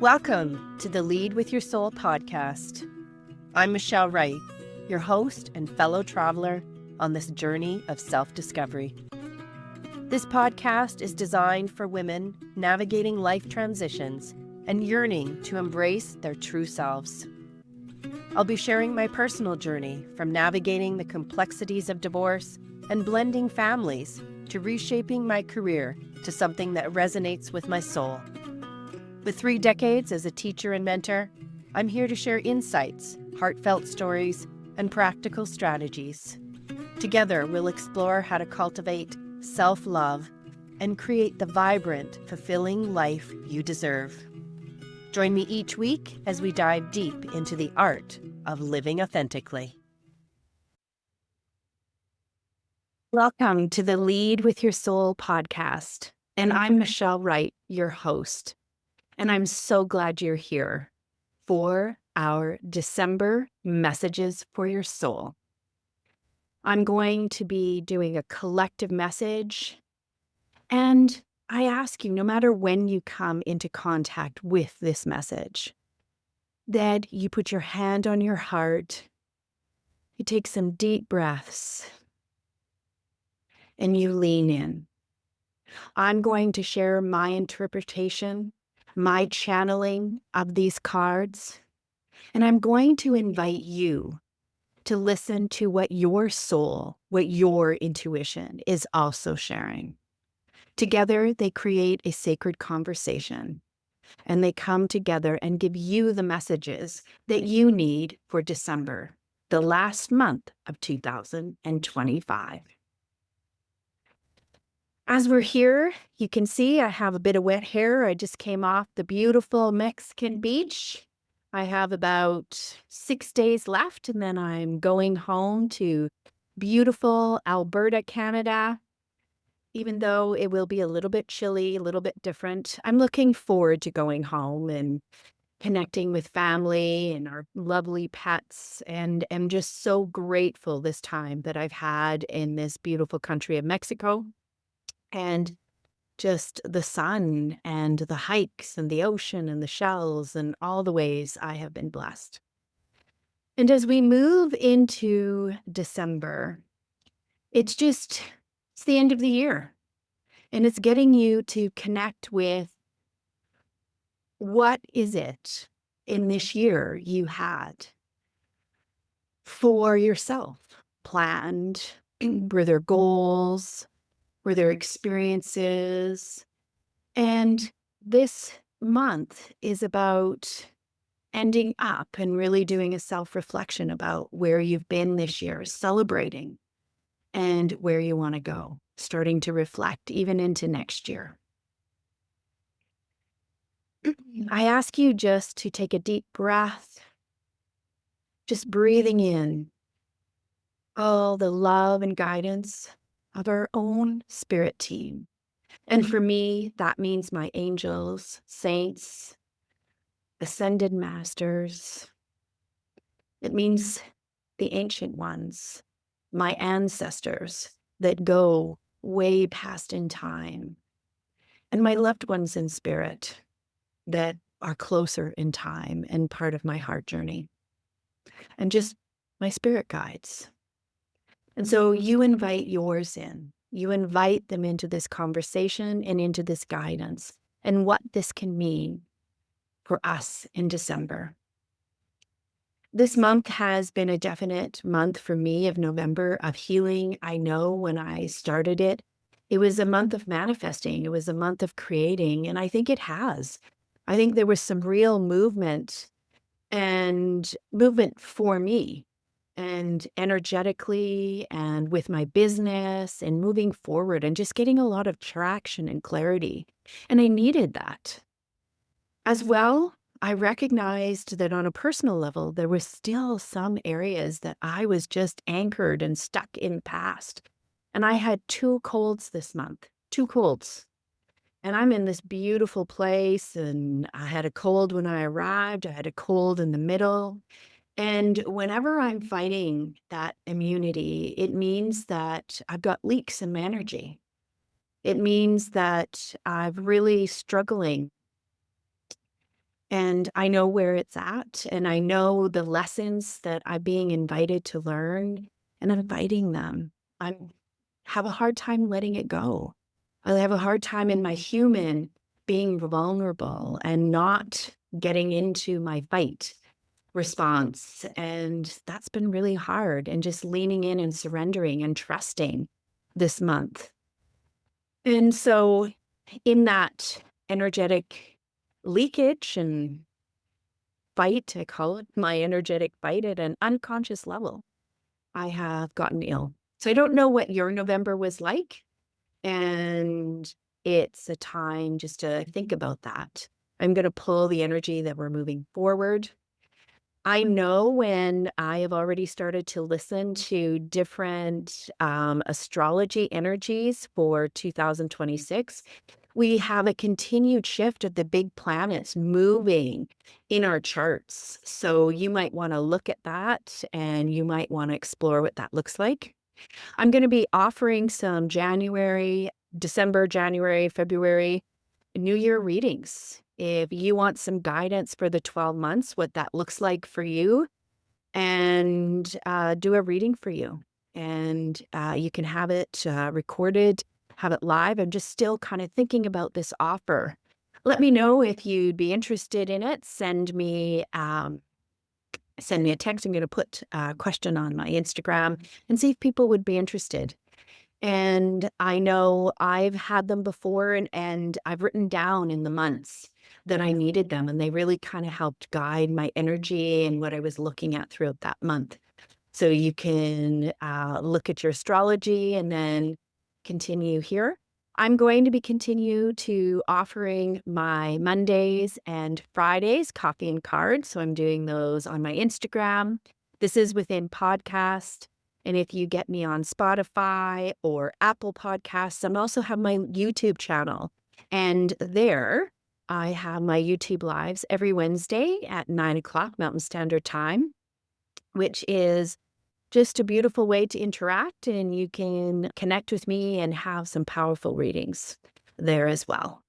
Welcome to the Lead with Your Soul podcast. I'm Michelle Wright, your host and fellow traveler on this journey of self-discovery. This podcast is designed for women navigating life transitions and yearning to embrace their true selves. I'll be sharing my personal journey from navigating the complexities of divorce and blending families to reshaping my career to something that resonates with my soul. With 3 decades as a teacher and mentor, I'm here to share insights, heartfelt stories, and practical strategies. Together, we'll explore how to cultivate self-love and create the vibrant, fulfilling life you deserve. Join me each week as we dive deep into the art of living authentically. Welcome to the Lead with Your Soul podcast, and I'm Michelle Wright, your host. And I'm so glad you're here for our December Messages for Your Soul. I'm going to be doing a collective message, and I ask you, no matter when you come into contact with this message, that you put your hand on your heart, you take some deep breaths, and you lean in. I'm going to share my interpretation, my channeling of these cards, and I'm going to invite you to listen to what your soul, what your intuition is also sharing. Together, they create a sacred conversation, and they come together and give you the messages that you need for December, the last month of 2025. As we're here, you can see I have a bit of wet hair. I just came off the beautiful Mexican beach. I have about 6 days left, and then I'm going home to beautiful Alberta, Canada. Even though it will be a little bit chilly, a little bit different, I'm looking forward to going home and connecting with family and our lovely pets, and am just so grateful this time that I've had in this beautiful country of Mexico. And just the sun and the hikes and the ocean and the shells and all the ways I have been blessed. And as we move into December, it's the end of the year. And it's getting you to connect with what is it in this year you had for yourself planned? Were there goals? Were there experiences? And this month is about ending up and really doing a self-reflection about where you've been this year, celebrating, and where you want to go, starting to reflect even into next year. I ask you just to take a deep breath, just breathing in all the love and guidance of our own spirit team. And for me, that means my angels, saints, ascended masters. It means the ancient ones, my ancestors that go way past in time, and my loved ones in spirit that are closer in time and part of my heart journey, and just my spirit guides. And so you invite yours in. You invite them into this conversation and into this guidance and what this can mean for us in December. This month has been a definite month for me of November of healing. I know when I started it, it was a month of manifesting. It was a month of creating, and I think it has. I think there was some real movement for me, and energetically and with my business and moving forward and just getting a lot of traction and clarity. And I needed that. As well, I recognized that on a personal level, there were still some areas that I was just anchored and stuck in past. And I had 2 colds this month, 2 colds. And I'm in this beautiful place, and I had a cold when I arrived. I had a cold in the middle. And whenever I'm fighting that immunity, it means that I've got leaks in my energy. It means that I'm really struggling And I know where it's at, and I know the lessons that I'm being invited to learn, and I'm inviting them. I have a hard time letting it go. I have a hard time in my human being vulnerable and not getting into my fight response. And that's been really hard, and just leaning in and surrendering and trusting this month. And so, in that energetic leakage and fight, I call it my energetic fight at an unconscious level, I have gotten ill. So I don't know what your November was like. And it's a time just to think about that. I'm going to pull the energy that we're moving forward. I know when I have already started to listen to different astrology energies for 2026, we have a continued shift of the big planets moving in our charts. So you might want to look at that and you might want to explore what that looks like. I'm going to be offering some December, January, February New Year readings. If you want some guidance for the 12 months, what that looks like for you, and do a reading for you. And you can have it recorded, have it live. I'm just still kind of thinking about this offer. Let me know if you'd be interested in it. Send me a text. I'm going to put a question on my Instagram and see if people would be interested. And I know I've had them before, and I've written down in the months that I needed them, and they really kind of helped guide my energy and what I was looking at throughout that month. So you can look at your astrology and then continue here. I'm going to be continue to offering my Mondays and Fridays coffee and cards. So I'm doing those on my Instagram. This is within podcast. And if you get me on Spotify or Apple Podcasts, I also have my YouTube channel. And there I have my YouTube lives every Wednesday at 9 o'clock Mountain Standard Time, which is just a beautiful way to interact, and you can connect with me and have some powerful readings there as well.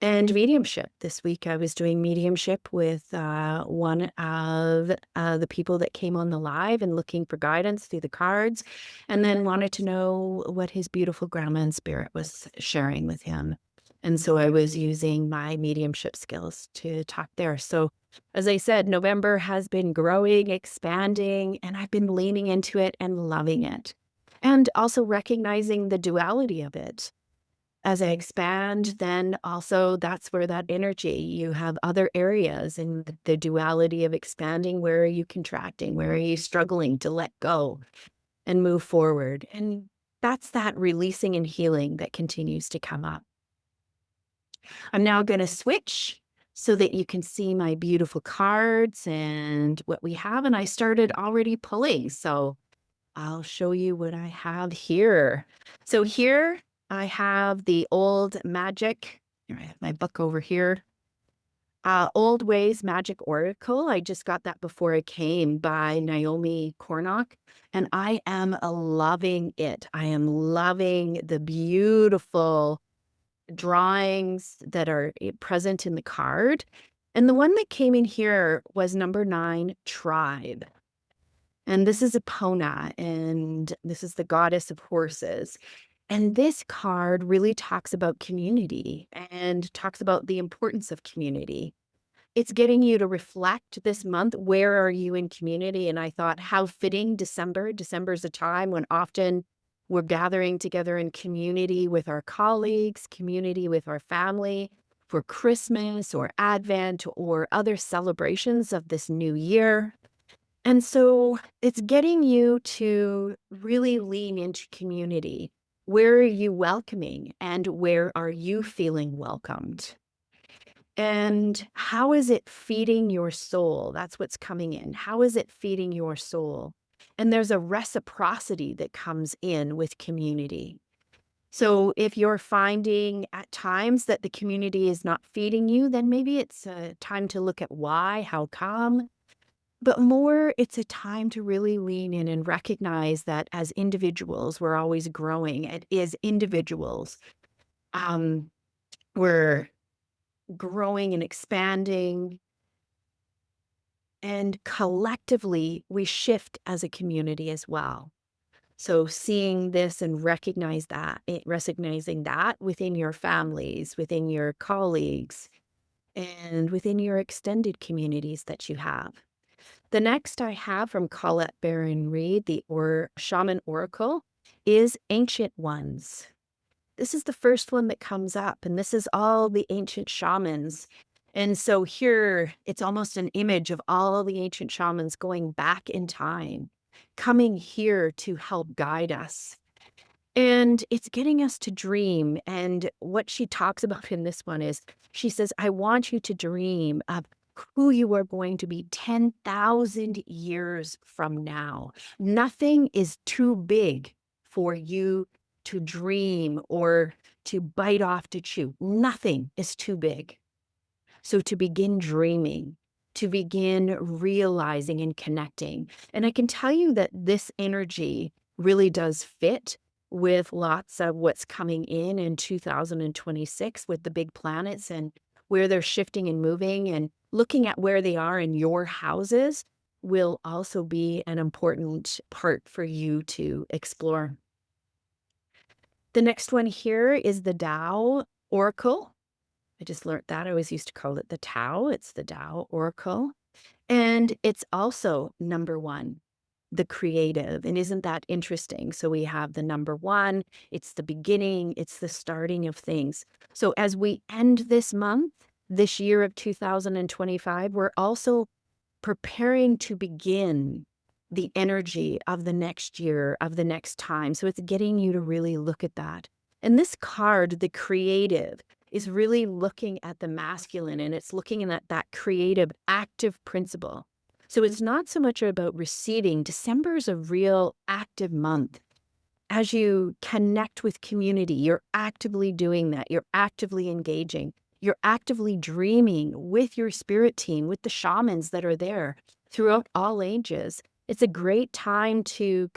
And mediumship. This week I was doing mediumship with one of the people that came on the live and looking for guidance through the cards, and then wanted to know what his beautiful grandma in spirit was sharing with him. And so I was using my mediumship skills to talk there. So as I said, November has been growing, expanding, and I've been leaning into it and loving it. And also recognizing the duality of it. As I expand, then also that's where that energy, you have other areas in the duality of expanding. Where are you contracting? Where are you struggling to let go and move forward? And that's that releasing and healing that continues to come up. I'm now going to switch so that you can see my beautiful cards and what we have. And I started already pulling, so I'll show you what I have here. So here I have the Old Magic. Here, I have my book over here. Old Ways Magic Oracle. I just got that before I came by Naomi Cornock, and I am loving it. I am loving the beautiful drawings that are present in the card. And the one that came in here was number 9, Tribe. And this is Epona, and this is the goddess of horses. And this card really talks about community and talks about the importance of community. It's getting you to reflect this month. Where are you in community? And I thought, how fitting December. December is a time when often we're gathering together in community with our colleagues, community with our family for Christmas or Advent or other celebrations of this new year. And so it's getting you to really lean into community. Where are you welcoming, and where are you feeling welcomed? And how is it feeding your soul? That's what's coming in. How is it feeding your soul? And there's a reciprocity that comes in with community. So if you're finding at times that the community is not feeding you, then maybe it's a time to look at why, how come. But more, it's a time to really lean in and recognize that as individuals, we're always growing. It is individuals. Um, we're growing and expanding. And collectively, we shift as a community as well. So seeing this and recognizing that within your families, within your colleagues, and within your extended communities that you have. The next I have from Colette Baron Reed, the Shaman Oracle, is Ancient Ones. This is the first one that comes up, and this is all the ancient shamans. And so here, it's almost an image of all the ancient shamans going back in time, coming here to help guide us. And it's getting us to dream. And what she talks about in this one is she says, I want you to dream of who you are going to be 10,000 years from now. Nothing is too big for you to dream or to bite off to chew. Nothing is too big. So to begin dreaming, to begin realizing and connecting. And I can tell you that this energy really does fit with lots of what's coming in 2026 with the big planets and where they're shifting and moving, and looking at where they are in your houses will also be an important part for you to explore. The next one here is the Tao Oracle. I just learned that. I always used to call it the Tao. It's the Tao Oracle. And it's also number one, the creative. And isn't that interesting? So we have the number one, it's the beginning, it's the starting of things. So as we end this month, this year of 2025, we're also preparing to begin the energy of the next year, of the next time. So it's getting you to really look at that. And this card, the creative, is really looking at the masculine, and it's looking at that creative, active principle. So it's not so much about receiving. December is a real active month. As you connect with community, you're actively doing that. You're actively engaging. You're actively dreaming with your spirit team, with the shamans that are there throughout all ages. It's a great time to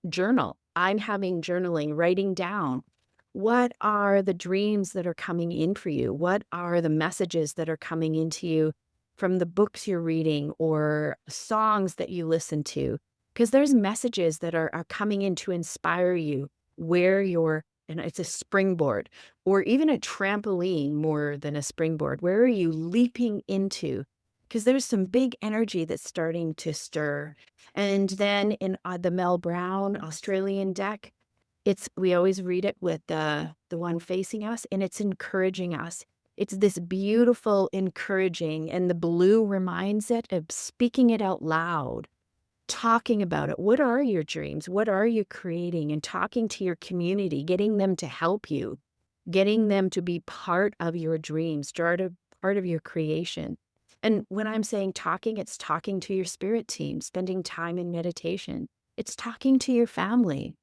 journal. I'm having journaling, writing down. What are the dreams that are coming in for you? What are the messages that are coming into you from the books you're reading or songs that you listen to? Because there's messages that are coming in to inspire you where you're, and it's a springboard or even a trampoline more than a springboard. Where are you leaping into? Because there's some big energy that's starting to stir. And then in the Mel Brown Australian deck, we always read it with the one facing us, and it's encouraging us. It's this beautiful encouraging, and the blue reminds it of speaking it out loud, talking about it. What are your dreams? What are you creating? And talking to your community, getting them to help you, getting them to be part of your dreams, part of your creation. And when I'm saying talking, it's talking to your spirit team, spending time in meditation. It's talking to your family.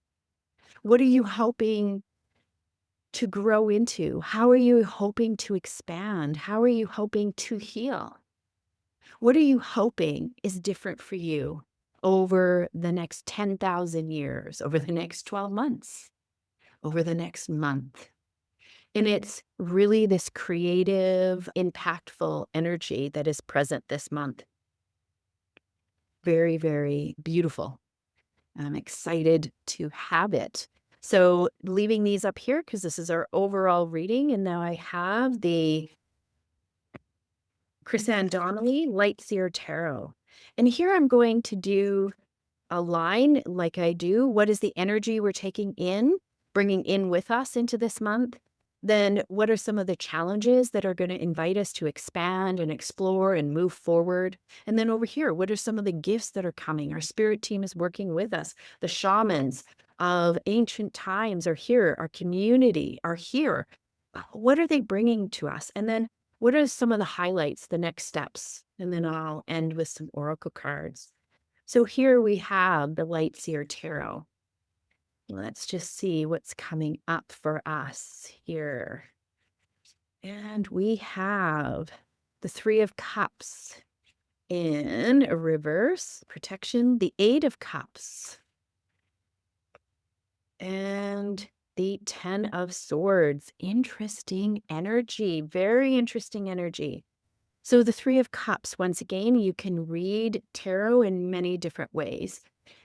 What are you hoping to grow into? How are you hoping to expand? How are you hoping to heal? What are you hoping is different for you over the next 10,000 years, over the next 12 months, over the next month? And it's really this creative, impactful energy that is present this month. Very, very beautiful. I'm excited to have it. So leaving these up here because this is our overall reading. And now I have the Chrisanne Donnelly Light Seer Tarot. And here I'm going to do a line like I do. What is the energy we're taking in, bringing in with us into this month? Then what are some of the challenges that are going to invite us to expand and explore and move forward? And then over here, what are some of the gifts that are coming? Our spirit team is working with us. The shamans of ancient times are here. Our community are here. What are they bringing to us? And then what are some of the highlights, the next steps? And then I'll end with some oracle cards. So here we have the Light Seer Tarot. Let's just see what's coming up for us here. And we have the Three of Cups in reverse, protection, the Eight of Cups. And the Ten of Swords. Interesting energy, very interesting energy. So the Three of Cups, once again, you can read tarot in many different ways.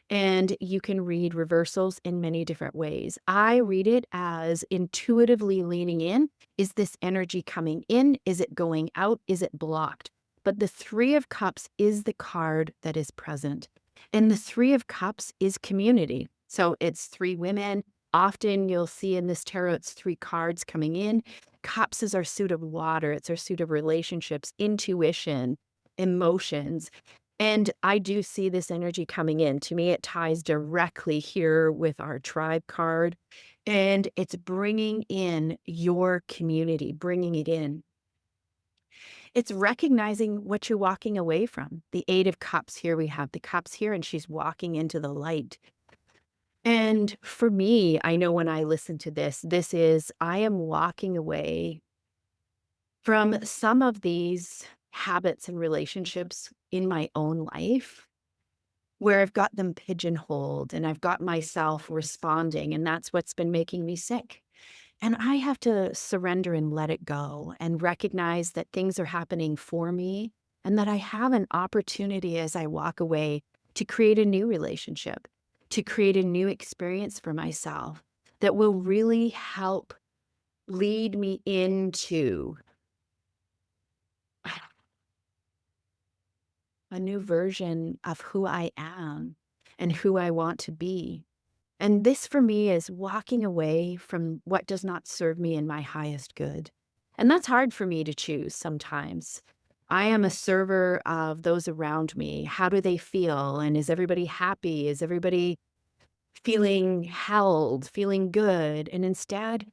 And you can read reversals in many different ways. I read it as intuitively leaning in. Is this energy coming in? Is it going out? Is it blocked? But the Three of Cups is the card that is present. And the Three of Cups is community. So it's three women. Often you'll see in this tarot, it's three cards coming in. Cups is our suit of water. It's our suit of relationships, intuition, emotions. And I do see this energy coming in. To me, it ties directly here with our tribe card, and it's bringing in your community, bringing it in. It's recognizing what you're walking away from. The Eight of Cups, here we have the cups here, and she's walking into the light. And for me, I know when I listen to this, I am walking away from some of these habits and relationships in my own life where I've got them pigeonholed and I've got myself responding, and that's what's been making me sick. And I have to surrender and let it go and recognize that things are happening for me and that I have an opportunity as I walk away to create a new relationship, to create a new experience for myself that will really help lead me into a new version of who I am and who I want to be. And this for me is walking away from what does not serve me in my highest good. And that's hard for me to choose sometimes. I am a server of those around me. How do they feel? And is everybody happy? Is everybody feeling held, feeling good? And instead,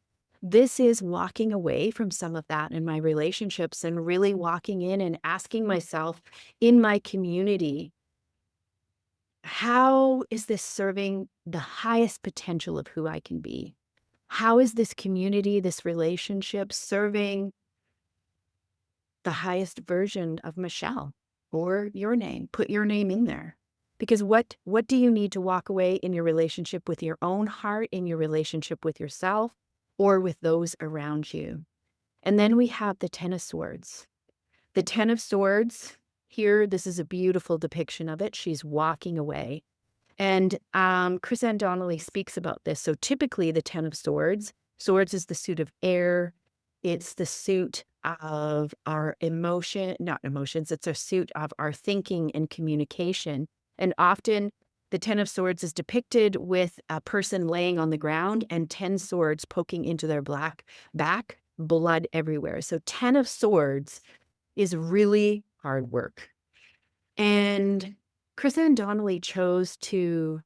this is walking away from some of that in my relationships and really walking in and asking myself in my community, how is this serving the highest potential of who I can be? How is this community, this relationship serving the highest version of Michelle or your name? Put your name in there. Because what do you need to walk away in your relationship with your own heart, in your relationship with yourself, or with those around you? And then we have the Ten of Swords. The Ten of Swords, here, this is a beautiful depiction of it. She's walking away. And Chris Ann Donnelly speaks about this. So typically the Ten of Swords, swords is the suit of air. It's the suit of our not emotions, it's a suit of our thinking and communication. And often the Ten of Swords is depicted with a person laying on the ground and 10 swords poking into their black back, blood everywhere. So 10 of Swords is really hard work. And Chris Ann Donnelly chose to,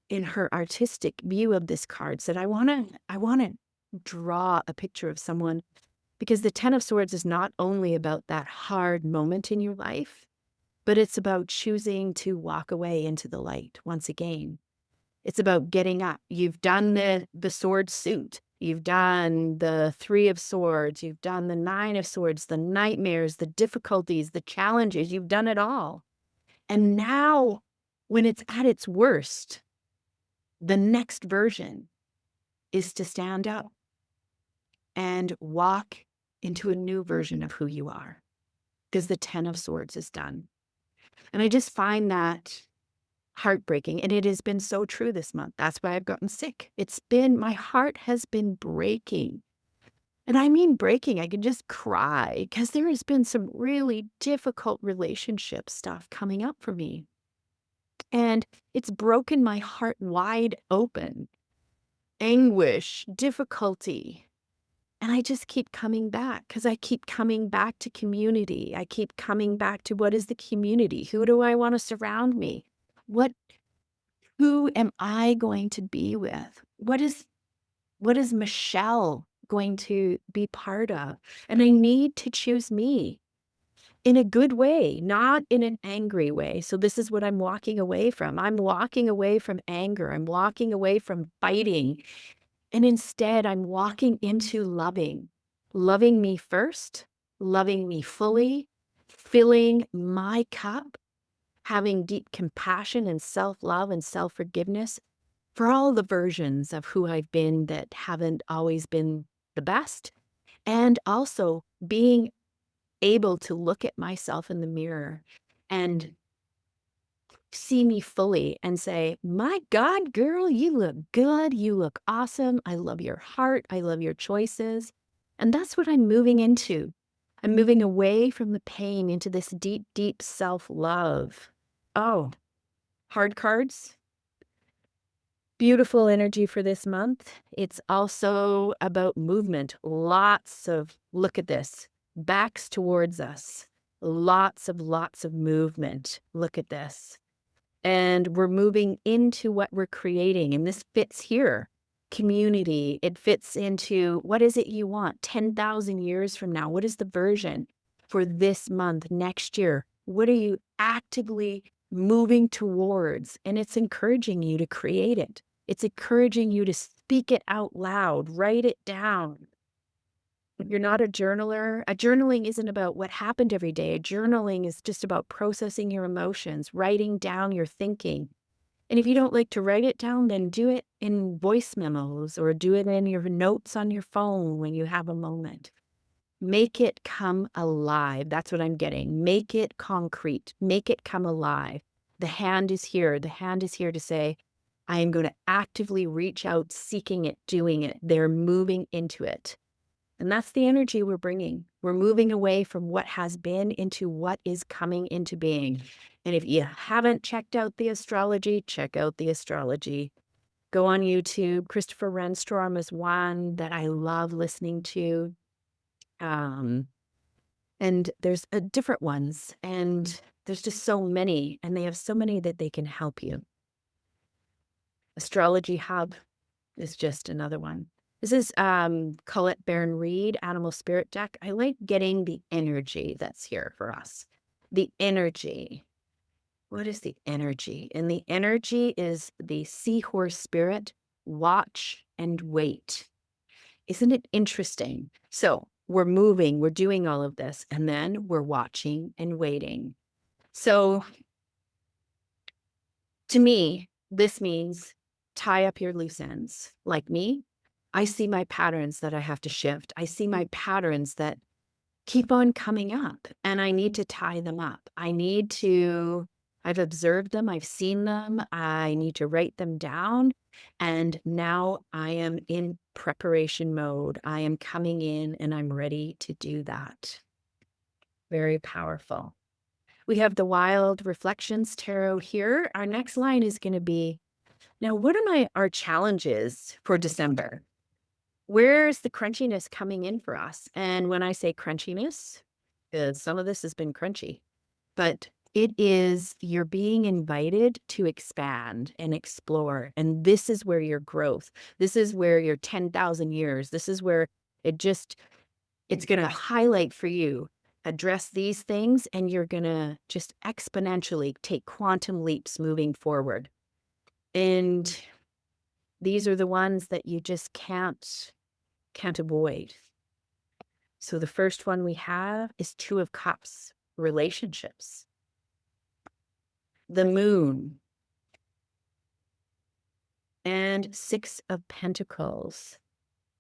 in her artistic view of this card, said, I want to draw a picture of someone, because the Ten of Swords is not only about that hard moment in your life, but it's about choosing to walk away into the light once again. It's about getting up. You've done the sword suit. You've done the Three of Swords. You've done the Nine of Swords, the nightmares, the difficulties, the challenges. You've done it all. And now, when it's at its worst, the next version is to stand up and walk into a new version of who you are, because the Ten of Swords is done. And I just find that heartbreaking. And it has been so true this month. That's why I've gotten sick. My heart has been breaking. And I mean breaking. I can just cry because there has been some really difficult relationship stuff coming up for me. And it's broken my heart wide open. Anguish, difficulty. And I just keep coming back because I keep coming back to community. I keep coming back to, what is the community? Who do I want to surround me? Who am I going to be with? What is Michelle going to be part of? And I need to choose me in a good way, not in an angry way. So this is what I'm walking away from. I'm walking away from anger. I'm walking away from fighting. And instead, I'm walking into loving me first, loving me fully, filling my cup, having deep compassion and self-love and self-forgiveness for all the versions of who I've been that haven't always been the best, and also being able to look at myself in the mirror and see me fully and say, "My God, girl, you look good. You look awesome. I love your heart. I love your choices." And that's what I'm moving into. I'm moving away from the pain into this deep, deep self-love. Oh, hard cards. Beautiful energy for this month. It's also about movement. Lots of, look at this, backs towards us. Lots of movement. Look at this. And we're moving into what we're creating. And this fits here. Community. It fits into what is it you want 10,000 years from now? What is the version for this month, next year? What are you actively moving towards? And it's encouraging you to create it. It's encouraging you to speak it out loud, write it down. If you're not a journaler, a journaling isn't about what happened every day. A journaling is just about processing your emotions, writing down your thinking. And if you don't like to write it down, then do it in voice memos or do it in your notes on your phone when you have a moment. Make it come alive. That's what I'm getting. Make it concrete. Make it come alive. The hand is here. The hand is here to say, I am going to actively reach out, seeking it, doing it. They're moving into it. And that's the energy we're bringing. We're moving away from what has been into what is coming into being. And if you haven't checked out the astrology, check out the astrology. Go on YouTube. Christopher Renstrom is one that I love listening to. And there's different ones. And there's just so many. And they have so many that they can help you. Astrology Hub is just another one. This is Colette Baron Reed, Animal Spirit Deck. I like getting the energy that's here for us. The energy. What is the energy? And the energy is the seahorse spirit, watch and wait. Isn't it interesting? So we're moving, we're doing all of this, and then we're watching and waiting. So to me, this means tie up your loose ends. Like me, I see my patterns that I have to shift. I see my patterns that keep on coming up and I need to tie them up. I've observed them, I've seen them, I need to write them down. And now I am in preparation mode. I am coming in and I'm ready to do that. Very powerful. We have the Wild Reflections Tarot here. Our next line is going to be, now what are our challenges for December? Where's the crunchiness coming in for us? And when I say crunchiness, some of this has been crunchy, but it is you're being invited to expand and explore. And this is where your growth, this is where your 10,000 years, this is where it's going to highlight for you, address these things, and you're going to just exponentially take quantum leaps moving forward. And these are the ones that you just can't avoid. So the first one we have is Two of Cups, relationships. The Moon. And Six of Pentacles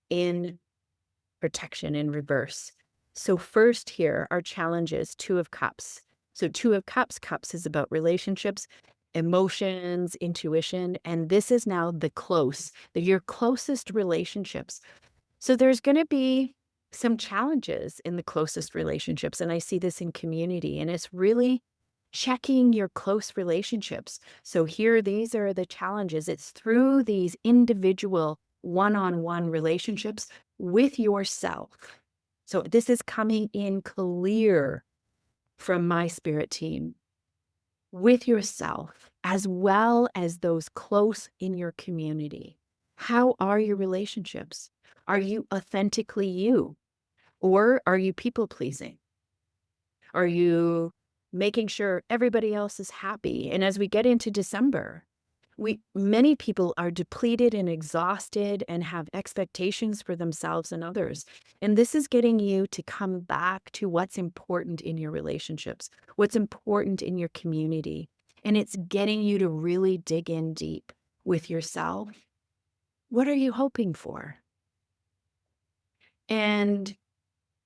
in protection in reverse. So first here, our challenges, Two of Cups. So Two of Cups is about relationships, emotions, intuition, and this is now your closest relationships. So there's going to be some challenges in the closest relationships, and I see this in community, and it's really checking your close relationships. So here, these are the challenges. It's through these individual one-on-one relationships with yourself. So this is coming in clear from my spirit team. With yourself, as well as those close in your community. How are your relationships? Are you authentically you? Or are you people-pleasing? Are you making sure everybody else is happy? And as we get into December, many people are depleted and exhausted and have expectations for themselves and others. And this is getting you to come back to what's important in your relationships, what's important in your community. And it's getting you to really dig in deep. with yourself, what are you hoping for? And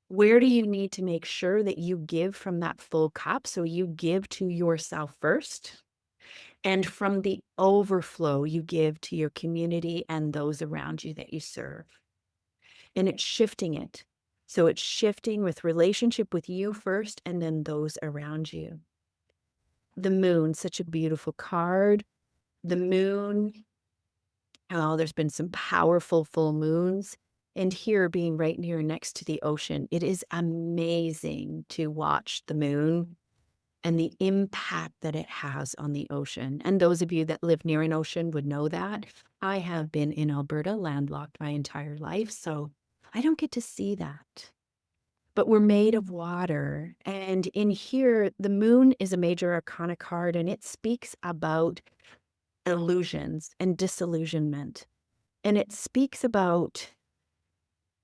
where do you need to make sure that you give from that full cup? So you give to yourself first, and from the overflow, you give to your community and those around you that you serve. And it's shifting it. So it's shifting with relationship with you first and then those around you. The moon, such a beautiful card. The moon, oh, there's been some powerful full moons. And here being right near next to the ocean, it is amazing to watch the moon and the impact that it has on the ocean. And those of you that live near an ocean would know that. I have been in Alberta, landlocked my entire life, so I don't get to see that. But we're made of water. And in here, the moon is a major arcana card, and it speaks about illusions and disillusionment. And it speaks about,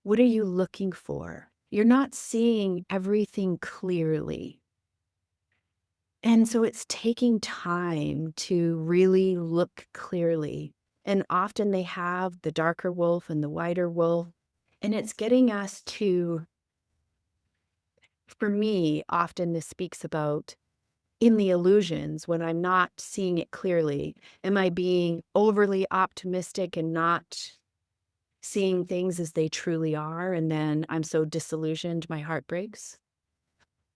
what are you looking for? You're not seeing everything clearly. And so it's taking time to really look clearly. And often they have the darker wolf and the whiter wolf. And it's getting us to, for me, often this speaks about in the illusions when I'm not seeing it clearly. Am I being overly optimistic and not seeing things as they truly are? And then I'm so disillusioned, my heart breaks.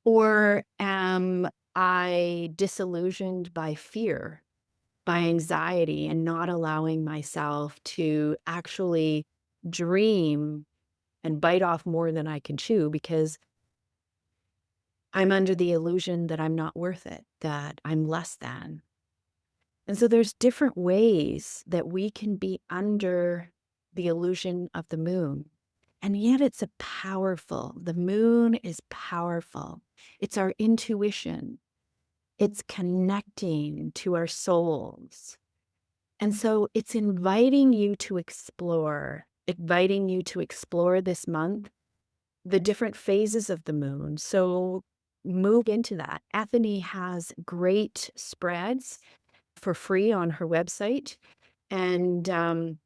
Or am I disillusioned by fear, by anxiety, and not allowing myself to actually dream and bite off more than I can chew because I'm under the illusion that I'm not worth it, that I'm less than. And so there's different ways that we can be under the illusion of the moon. And yet the moon is powerful. It's our intuition. It's connecting to our souls. And so it's inviting you to explore this month, the different phases of the moon. So move into that. Ethany has great spreads for free on her website. And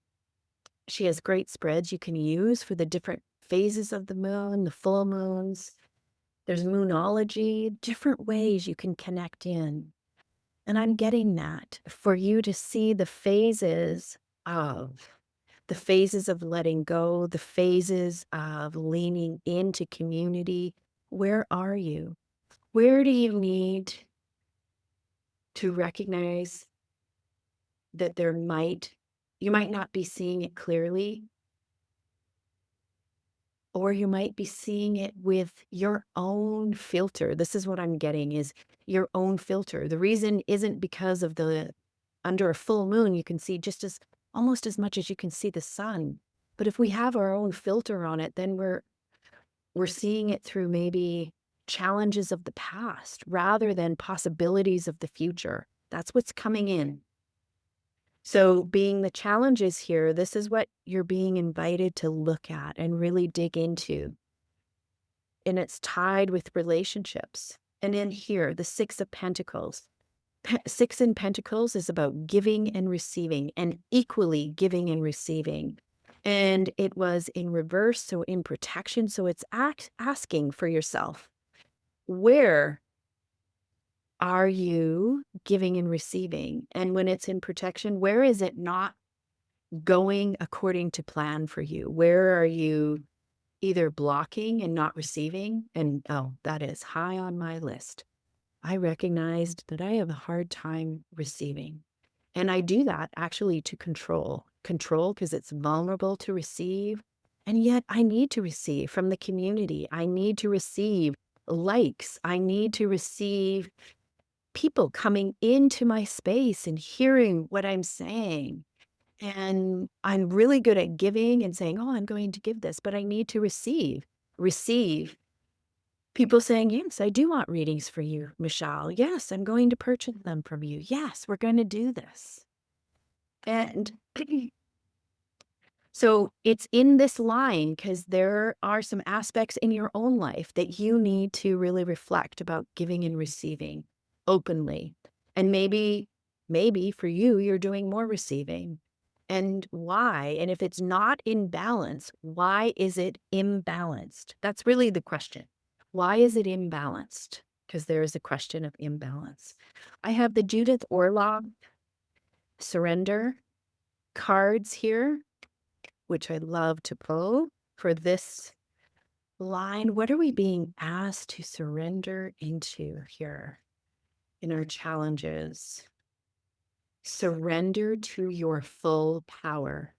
she has great spreads you can use for the different phases of the moon, the full moons. There's moonology, different ways you can connect in. And I'm getting that for you to see of the phases of letting go, the phases of leaning into community. Where are you? Where do you need to recognize that you might not be seeing it clearly, or you might be seeing it with your own filter. This is what I'm getting is your own filter. The reason isn't because of under a full moon, you can see almost as much as you can see the sun. But if we have our own filter on it, then we're seeing it through maybe challenges of the past rather than possibilities of the future. That's what's coming in. So being the challenges here, this is what you're being invited to look at and really dig into. And it's tied with relationships. And in here, the Six of Pentacles. Six in Pentacles is about giving and receiving, and equally giving and receiving. And it was in reverse, so in protection. So it's asking for yourself, where are you giving and receiving? And when it's in protection, where is it not going according to plan for you? Where are you either blocking and not receiving? And that is high on my list. I recognized that I have a hard time receiving. And I do that actually to control because it's vulnerable to receive. And yet I need to receive from the community. I need to receive likes. I need to receive people coming into my space and hearing what I'm saying. And I'm really good at giving and saying, oh, I'm going to give this, but I need to receive people saying, yes, I do want readings for you, Michelle. Yes, I'm going to purchase them from you. Yes, we're going to do this. And so it's in this line because there are some aspects in your own life that you need to really reflect about giving and receiving openly. And maybe Maybe for you, you're doing more receiving. And why? And if it's not in balance, why is it imbalanced? That's really the question. Why is it imbalanced? Because there is a question of imbalance. I have the Judith Orloff surrender cards here, which I love to pull for this line. What are we being asked to surrender into here in our challenges? Surrender to your full power.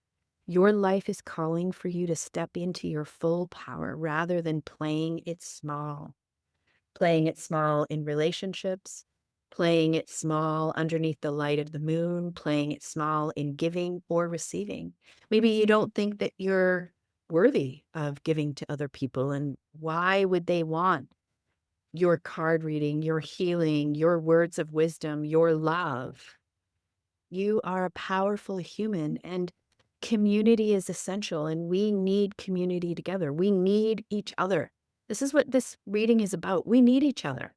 Your life is calling for you to step into your full power rather than playing it small. Playing it small in relationships, playing it small underneath the light of the moon, playing it small in giving or receiving. Maybe you don't think that you're worthy of giving to other people, and why would they want your card reading, your healing, your words of wisdom, your love? You are a powerful human, and community is essential, and we need community together. We need each other. This is what this reading is about. We need each other,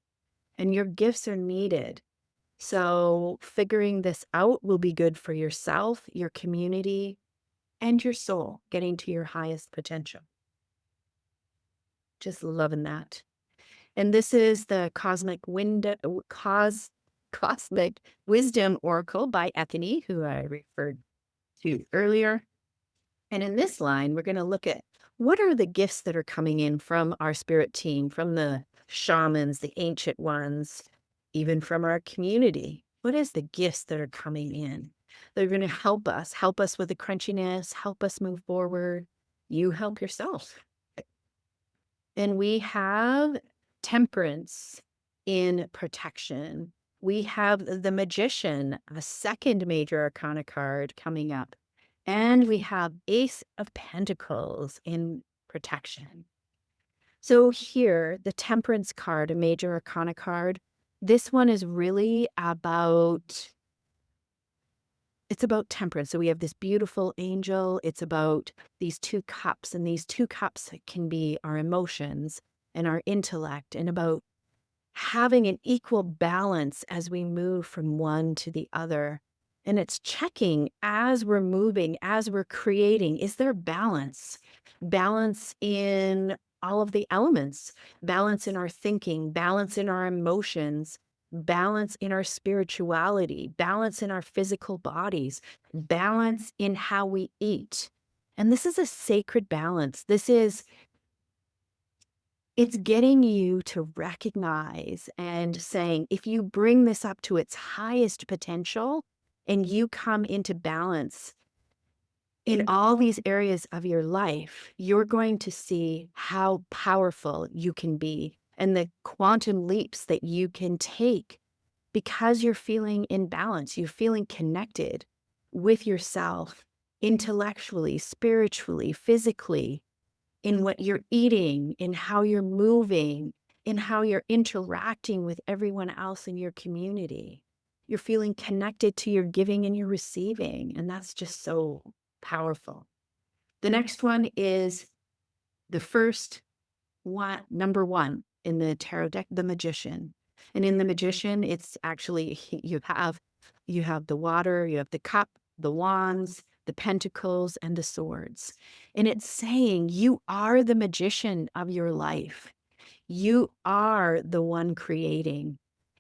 and your gifts are needed. So figuring this out will be good for yourself, your community, and your soul, getting to your highest potential. Just loving that. And this is the Cosmic Wisdom Oracle by Ethany, who I referred to earlier. And in this line, we're going to look at what are the gifts that are coming in from our spirit team, from the shamans, the ancient ones, even from our community. What is the gifts that are coming in? They're going to help us with the crunchiness, help us move forward. You help yourself. And we have temperance in protection. We have the Magician, a second major arcana card coming up. And we have Ace of Pentacles in protection. So here, the Temperance card, a major arcana card, this one is really about, it's about temperance. So we have this beautiful angel. It's about these two cups, and these two cups can be our emotions and our intellect, and about having an equal balance as we move from one to the other. And it's checking as we're moving, as we're creating, is there balance? Balance in all of the elements, balance in our thinking, balance in our emotions, balance in our spirituality, balance in our physical bodies, balance in how we eat. And this is a sacred balance. It's getting you to recognize and saying, if you bring this up to its highest potential and you come into balance in all these areas of your life, you're going to see how powerful you can be and the quantum leaps that you can take because you're feeling in balance. You're feeling connected with yourself intellectually, spiritually, physically, in what you're eating, in how you're moving, in how you're interacting with everyone else in your community. You're feeling connected to your giving and your receiving, and that's just so powerful. The next one is the first one, number one in the tarot deck, the Magician. And in the Magician, it's actually you have the water, you have the cup, the wands, the pentacles, and the swords. And it's saying you are the magician of your life. You are the one creating.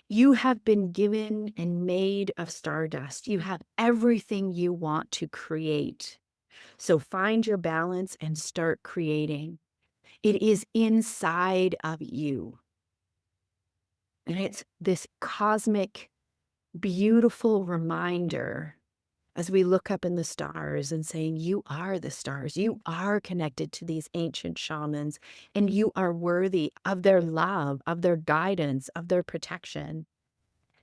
You have been given and made of stardust. You have everything you want to create. So find your balance and start creating. It is inside of you. And it's this cosmic, beautiful reminder as we look up in the stars and saying, you are the stars. You are connected to these ancient shamans, and you are worthy of their love, of their guidance, of their protection.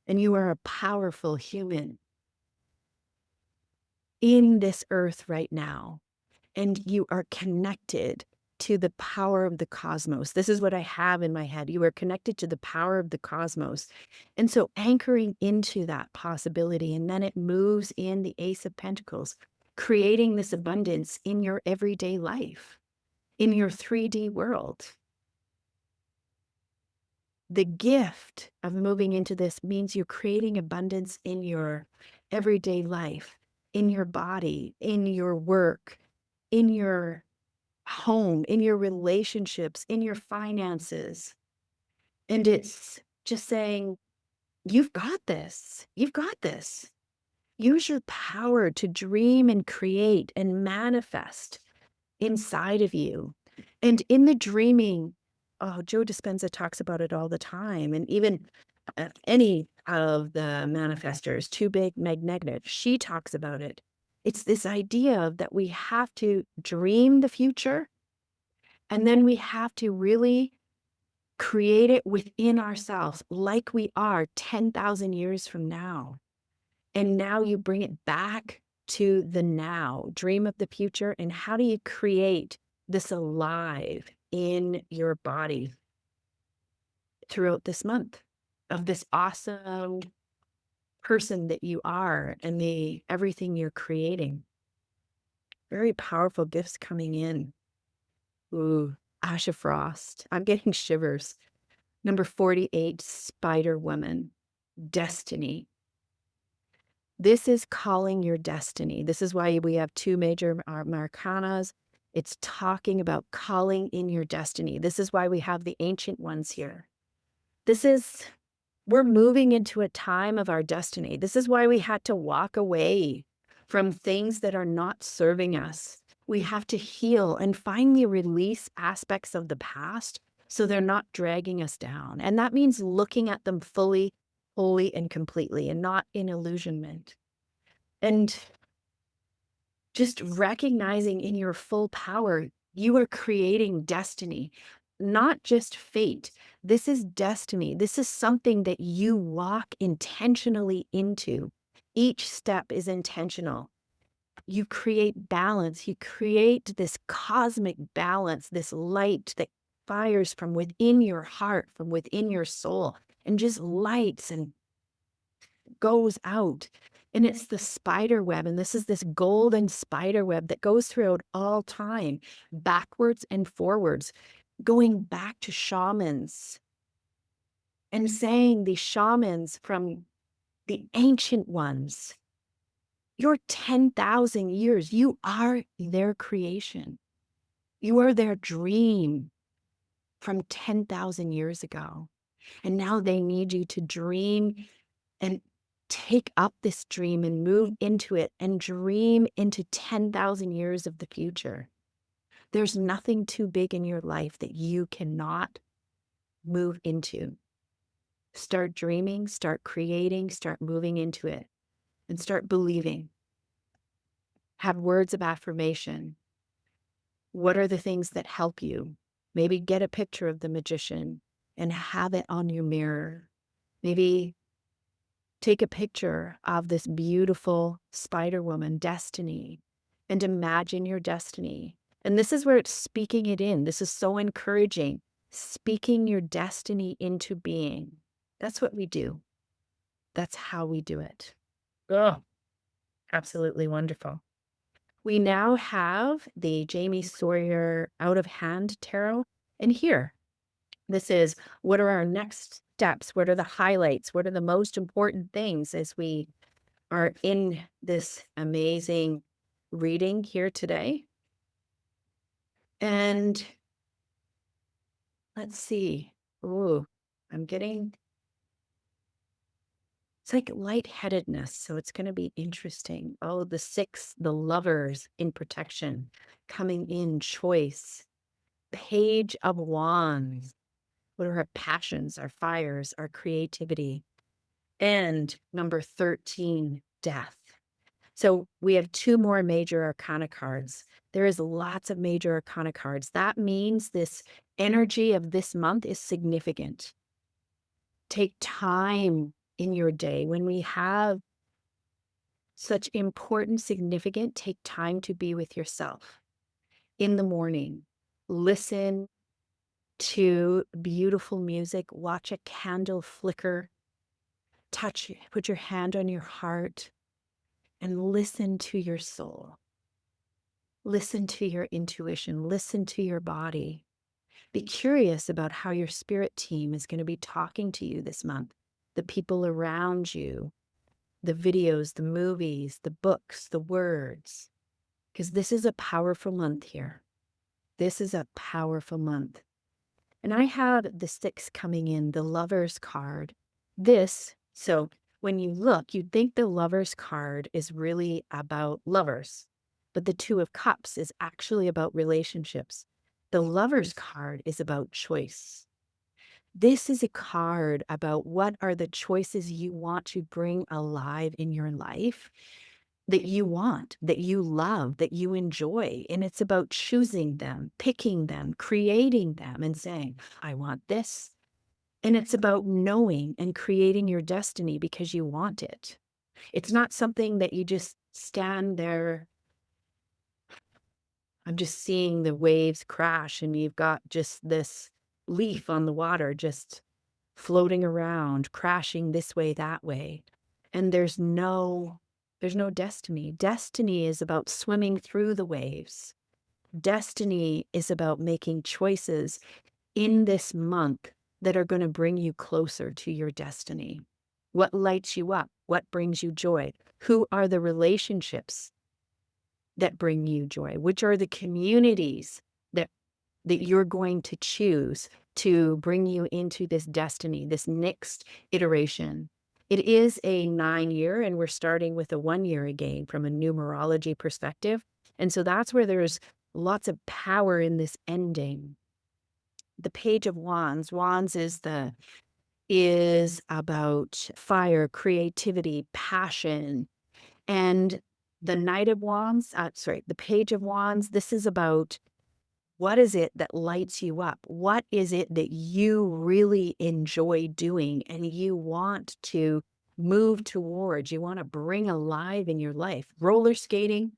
And you are a powerful human in this earth right now. And you are connected to the power of the cosmos. This is what I have in my head. You are connected to the power of the cosmos. And so anchoring into that possibility, and then it moves in the Ace of Pentacles, creating this abundance in your everyday life, in your 3D world. the gift of moving into this means you're creating abundance in your everyday life, in your body, in your work, in your home, in your relationships, in your finances. And it's just saying, you've got this. You've got this. Use your power to dream and create and manifest inside of you. And in the dreaming, oh, Joe Dispenza talks about it all the time. And even any of the manifestors, Too Big, Magnetic, she talks about it. It's this idea of that we have to dream the future, and then we have to really create it within ourselves like we are 10,000 years from now. And now you bring it back to the now. Dream of the future. And how do you create this alive in your body throughout this month of this awesome person that you are and the everything you're creating? Very powerful gifts coming in. Ooh, Asha Frost. I'm getting shivers. Number 48, Spider Woman, Destiny. This is calling your destiny. This is why we have two major Marcanas. It's talking about calling in your destiny. This is why we have the ancient ones here. We're moving into a time of our destiny. This is why we had to walk away from things that are not serving us. We have to heal and finally release aspects of the past so they're not dragging us down. And that means looking at them fully, wholly, and completely, and not in illusionment. And just recognizing in your full power, you are creating destiny, not just fate. This is destiny. This is something that you walk intentionally into. Each step is intentional. You create balance. You create this cosmic balance, this light that fires from within your heart, from within your soul, and just lights and goes out. And it's the spider web. And this is this golden spider web that goes throughout all time, backwards and forwards, going back to shamans and saying these shamans from the ancient ones, you're 10,000 years. You are their creation. You are their dream from 10,000 years ago. And now they need you to dream and take up this dream and move into it and dream into 10,000 years of the future. There's nothing too big in your life that you cannot move into. Start dreaming, start creating, start moving into it, and start believing. Have words of affirmation. What are the things that help you? Maybe get a picture of the magician and have it on your mirror. Maybe take a picture of this beautiful spider woman, Destiny, and imagine your destiny. And this is where it's speaking it in. This is so encouraging. Speaking your destiny into being. That's what we do. That's how we do it. Oh, absolutely wonderful. We now have the Jamie Sawyer Out of Hand Tarot. And here, this is what are our next steps? What are the highlights? What are the most important things as we are in this amazing reading here today? And let's see. Ooh, it's like lightheadedness. So it's going to be interesting. Oh, the six, the lovers in protection, coming in, choice. Page of Wands. What are our passions, our fires, our creativity? And number 13, death. So we have two more major arcana cards. There is lots of major arcana cards. That means this energy of this month is significant. Take time in your day. When we have such important, significant, take time to be with yourself in the morning. Listen to beautiful music, watch a candle flicker, put your hand on your heart, and listen to your soul. Listen to your intuition, listen to your body, Be curious about how your spirit team is going to be talking to you this month, the people around you, the videos, the movies, the books, the words, because this is a powerful month here. This is a powerful month. And I had the 6 coming in, the Lover's card. So when you look, you'd think the Lover's card is really about lovers, but the 2 of Cups is actually about relationships. The Lover's card is about choice. This is a card about what are the choices you want to bring alive in your life, that you want, that you love, that you enjoy. And it's about choosing them, picking them, creating them, and saying, I want this. And it's about knowing and creating your destiny because you want it. It's not something that you just stand there. I'm just seeing the waves crash and you've got just this leaf on the water just floating around, crashing this way, that way. And there's no destiny. Destiny is about swimming through the waves. Destiny is about making choices in this month that are going to bring you closer to your destiny. What lights you up? What brings you joy? Who are the relationships that bring you joy? Which are the communities that you're going to choose to bring you into this destiny, this next iteration? It is a 9-year, and we're starting with a 1-year again from a numerology perspective. And so that's where there's lots of power in this ending. The Page of Wands. Wands is about fire, creativity, passion. And the Knight of Wands, the Page of Wands, this is about what is it that lights you up? What is it that you really enjoy doing and you want to move towards, you want to bring alive in your life? Roller skating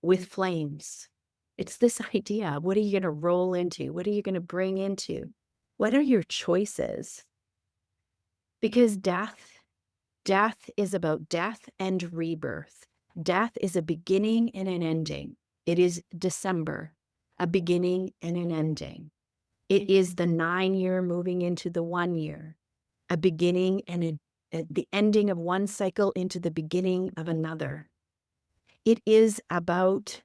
with flames. It's this idea. What are you going to roll into? What are you going to bring into? What are your choices? Because death is about death and rebirth. Death is a beginning and an ending. It is December, a beginning and an ending. It is the 9-year moving into the 1-year, a beginning and the ending of one cycle into the beginning of another. It is about,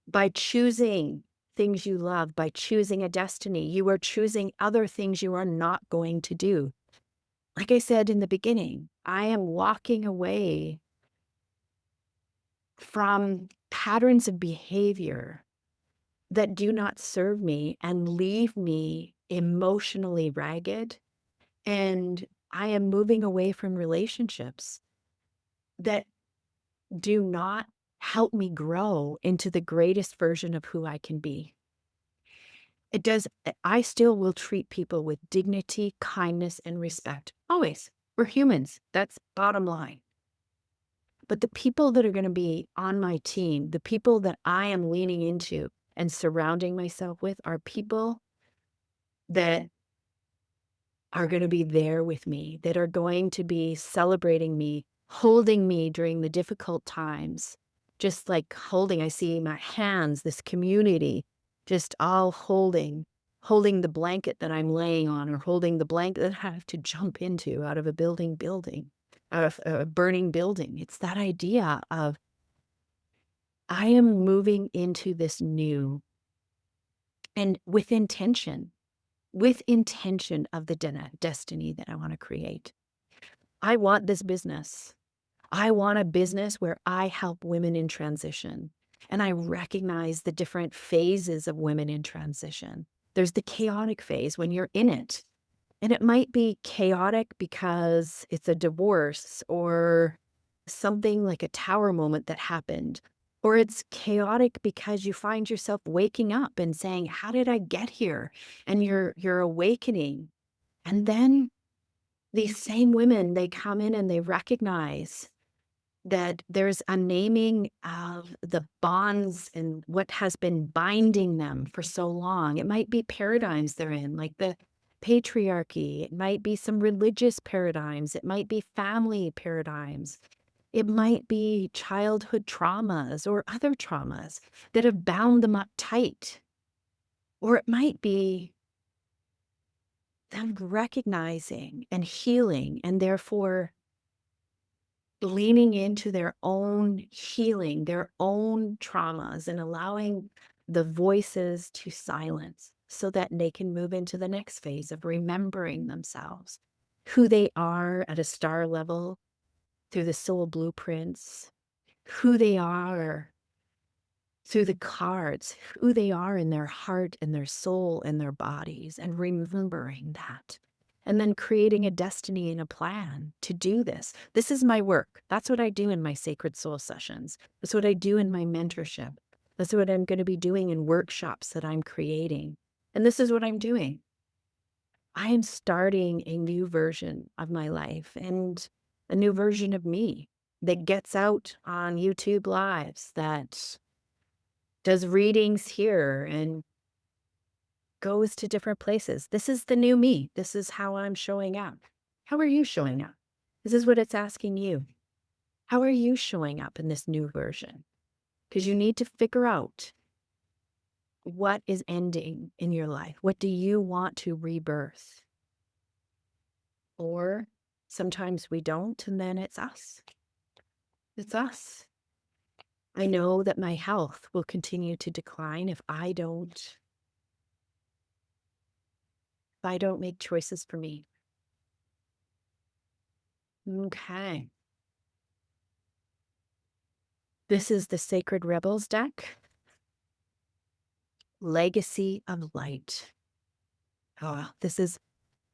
by choosing things you love, by choosing a destiny, you are choosing other things you are not going to do. Like I said in the beginning, I am walking away from patterns of behavior that do not serve me and leave me emotionally ragged. And I am moving away from relationships that do not help me grow into the greatest version of who I can be. I still will treat people with dignity, kindness, and respect. Always. We're humans. That's bottom line. But the people that are going to be on my team, the people that I am leaning into and surrounding myself with, are people that are going to be there with me, that are going to be celebrating me, holding me during the difficult times. Just like I see my hands, this community, just all holding the blanket that I'm laying on, or holding the blanket that I have to jump into out of a out of a burning building. It's that idea of, I am moving into this new, and with intention of the destiny that I want to create. I want this business. I want a business where I help women in transition. And I recognize the different phases of women in transition. There's the chaotic phase when you're in it. And it might be chaotic because it's a divorce or something like a tower moment that happened. Or it's chaotic because you find yourself waking up and saying, how did I get here? And you're awakening. And then these same women, they come in and they recognize that there's a naming of the bonds and what has been binding them for so long. It might be paradigms they're in, like the patriarchy. It might be some religious paradigms. It might be family paradigms. It might be childhood traumas or other traumas that have bound them up tight. Or it might be them recognizing and healing and therefore leaning into their own healing, their own traumas, and allowing the voices to silence so that they can move into the next phase of remembering themselves, who they are at a star level through the soul blueprints, who they are through the cards, who they are in their heart and their soul and their bodies, and remembering that. And then creating a destiny and a plan to do this. This is my work. That's what I do in my sacred soul sessions. That's what I do in my mentorship. That's what I'm going to be doing in workshops that I'm creating. And this is what I'm doing. I am starting a new version of my life and a new version of me that gets out on YouTube Lives, that does readings here and goes to different places. This is the new me. This is how I'm showing up. How are you showing up? This is what it's asking you. How are you showing up in this new version? Because you need to figure out what is ending in your life. What do you want to rebirth? Or sometimes we don't, and then it's us. It's us. I know that my health will continue to decline if I don't make choices for me. Okay. This is the Sacred Rebels deck. Legacy of Light. Oh, this is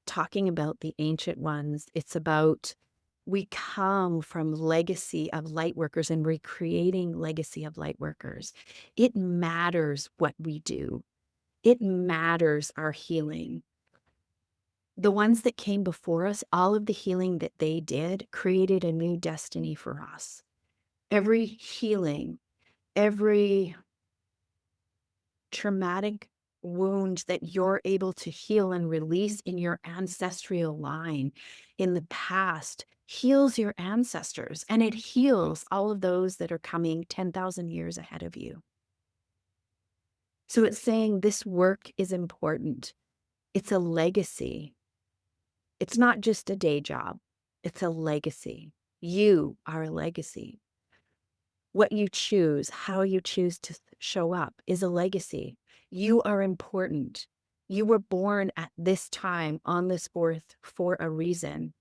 talking about the ancient ones. It's about we come from legacy of light workers and recreating legacy of light workers. It matters what we do. It matters our healing. The ones that came before us, all of the healing that they did created a new destiny for us. Every healing, every traumatic wound that you're able to heal and release in your ancestral line in the past heals your ancestors, and it heals all of those that are coming 10,000 years ahead of you. So it's saying this work is important. It's a legacy. It's not just a day job. It's a legacy. You are a legacy. What you choose, how you choose to show up is a legacy. You are important. You were born at this time on this earth for a reason.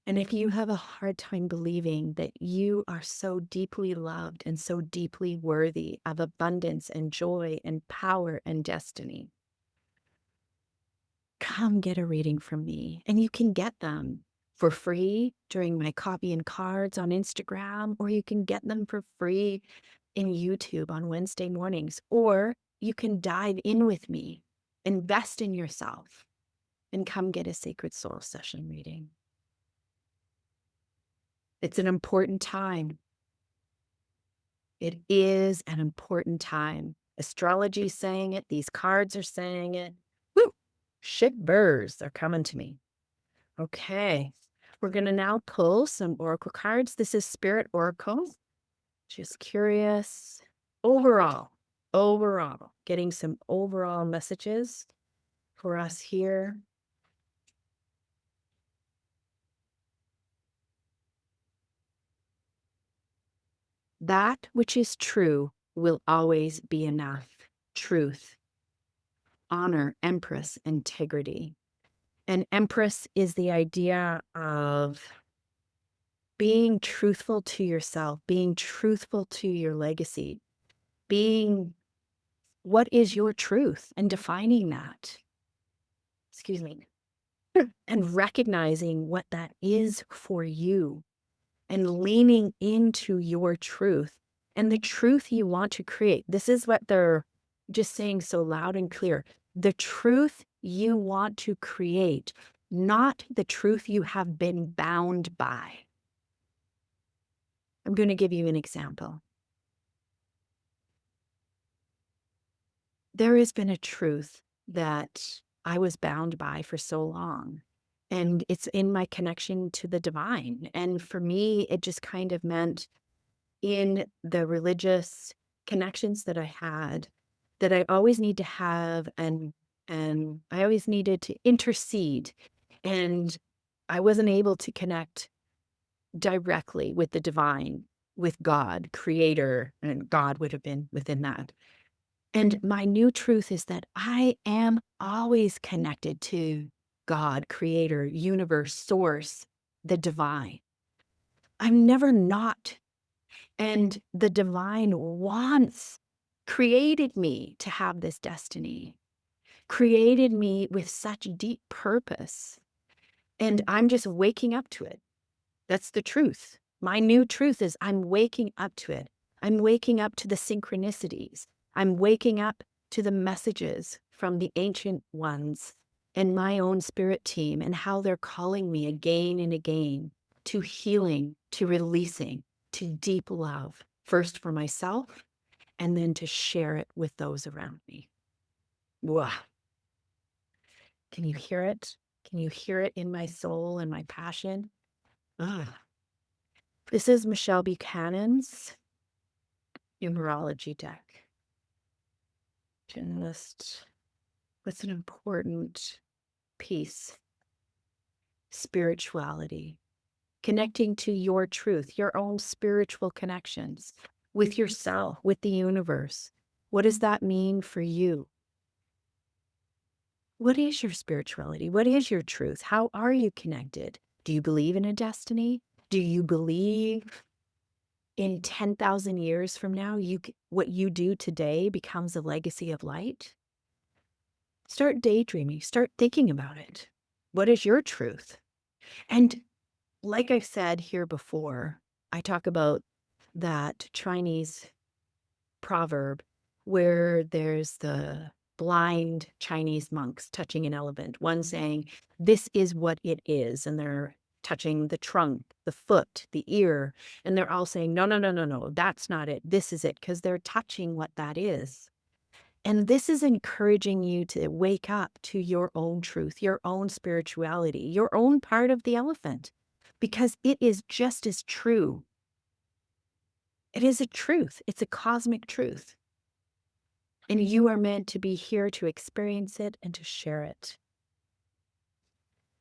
And if you have a hard time believing that you are so deeply loved and so deeply worthy of abundance and joy and power and destiny, come get a reading from me. And you can get them for free during my copy and cards on Instagram, or you can get them for free in YouTube on Wednesday mornings, or you can dive in with me, invest in yourself, and come get a Sacred Soul session reading. It's an important time. It is an important time. Astrology is saying it. These cards are saying it. Woo! Shivers are coming to me. Okay. We're going to now pull some oracle cards. This is Spirit Oracle. Just curious. Overall, getting some overall messages for us here. That which is true will always be enough. Truth, honor, Empress, integrity. And Empress is the idea of being truthful to yourself, being truthful to your legacy, being what is your truth and defining that. Excuse me. And recognizing what that is for you and leaning into your truth and the truth you want to create. This is what they're just saying so loud and clear. The truth you want to create, not the truth you have been bound by. I'm going to give you an example. There has been a truth that I was bound by for so long, and it's in my connection to the divine. And for me, it just kind of meant in the religious connections that I had, that I always need to have, and I always needed to intercede, and I wasn't able to connect directly with the divine, with God, creator, and God would have been within that. And my new truth is that I am always connected to God, creator, universe, source, the divine. I'm never not. And the divine wants, created me to have this destiny, created me with such deep purpose. And I'm just waking up to it. That's the truth. My new truth is I'm waking up to it. I'm waking up to the synchronicities. I'm waking up to the messages from the ancient ones and my own spirit team and how they're calling me again and again to healing, to releasing, to deep love, first for myself and then to share it with those around me. Wow. Can you hear it? Can you hear it in my soul and my passion? Ah. This is Michelle Buchanan's numerology deck. Just, what's an important piece? Spirituality. Connecting to your truth, your own spiritual connections with yourself, with the universe. What does that mean for you? What is your spirituality? What is your truth? How are you connected? Do you believe in a destiny? Do you believe in 10,000 years from now, what you do today becomes a legacy of light? Start daydreaming, start thinking about it. What is your truth? And like I've said here before, I talk about that Chinese proverb where there's the blind Chinese monks touching an elephant, one saying, "This is what it is." And they're touching the trunk, the foot, the ear. And they're all saying, "No, no, no, no, no, that's not it. This is it." Because they're touching what that is. And this is encouraging you to wake up to your own truth, your own spirituality, your own part of the elephant, because it is just as true. It is a truth. It's a cosmic truth. And you are meant to be here to experience it and to share it.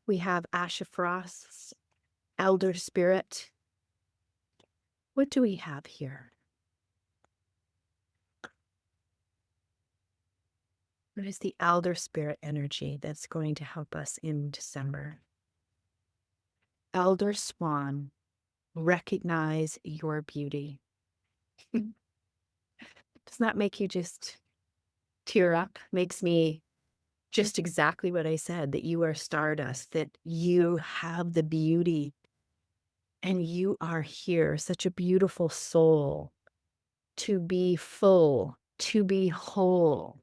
We have Asha Frost's Elder Spirit. What do we have here? What is the Elder Spirit energy that's going to help us in December? Elder Swan, recognize your beauty. Does that make you just tear up? Makes me just exactly what I said, that you are stardust, that you have the beauty and you are here, such a beautiful soul, to be full, to be whole,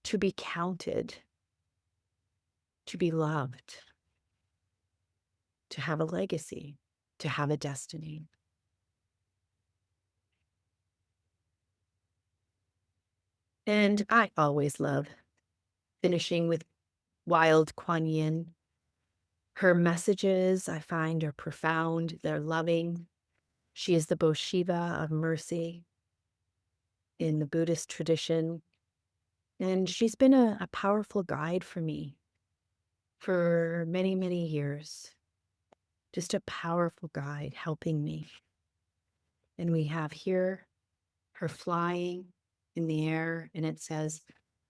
to be counted, to be loved, to have a legacy, to have a destiny. And I always love finishing with Wild Kuan Yin. Her messages, I find, are profound. They're loving. She is the Bo-Shiva of mercy in the Buddhist tradition. And she's been a powerful guide for me for many, many years. Just a powerful guide helping me. And we have here her flying in the air, and it says,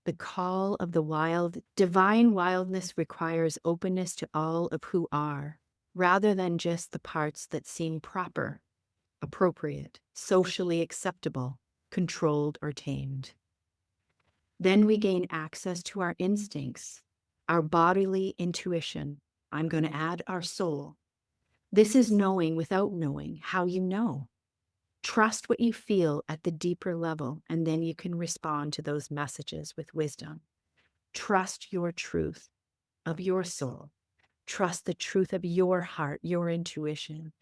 "The call of the wild, divine wildness requires openness to all of who are, rather than just the parts that seem proper, appropriate, socially acceptable, controlled, or tamed. Then we gain access to our instincts, our bodily intuition. I'm going to add our soul. This is knowing without knowing how you know. Trust what you feel at the deeper level, and then you can respond to those messages with wisdom. Trust your truth of your soul. Trust the truth of your heart, your intuition.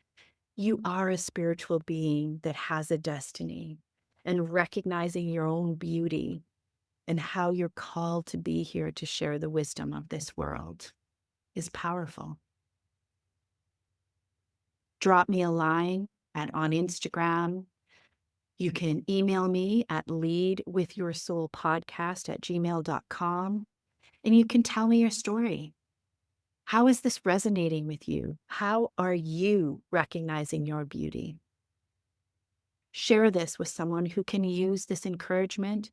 You are a spiritual being that has a destiny, and recognizing your own beauty and how you're called to be here to share the wisdom of this world is powerful. Drop me a line on Instagram. You can email me at leadwithyoursoulpodcast@gmail.com, and you can tell me your story. How is this resonating with you? How are you recognizing your beauty? Share this with someone who can use this encouragement,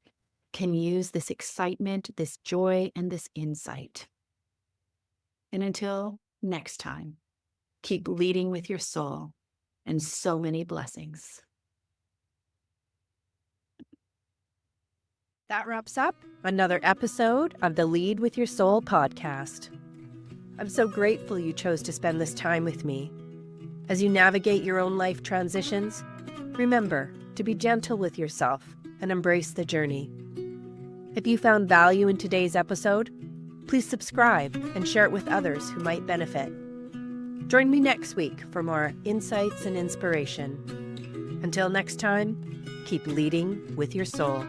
can use this excitement, this joy, and this insight. And until next time, keep leading with your soul, and so many blessings. That wraps up another episode of the Lead with Your Soul podcast. I'm so grateful you chose to spend this time with me. As you navigate your own life transitions, remember to be gentle with yourself and embrace the journey. If you found value in today's episode, please subscribe and share it with others who might benefit. Join me next week for more insights and inspiration. Until next time, keep leading with your soul.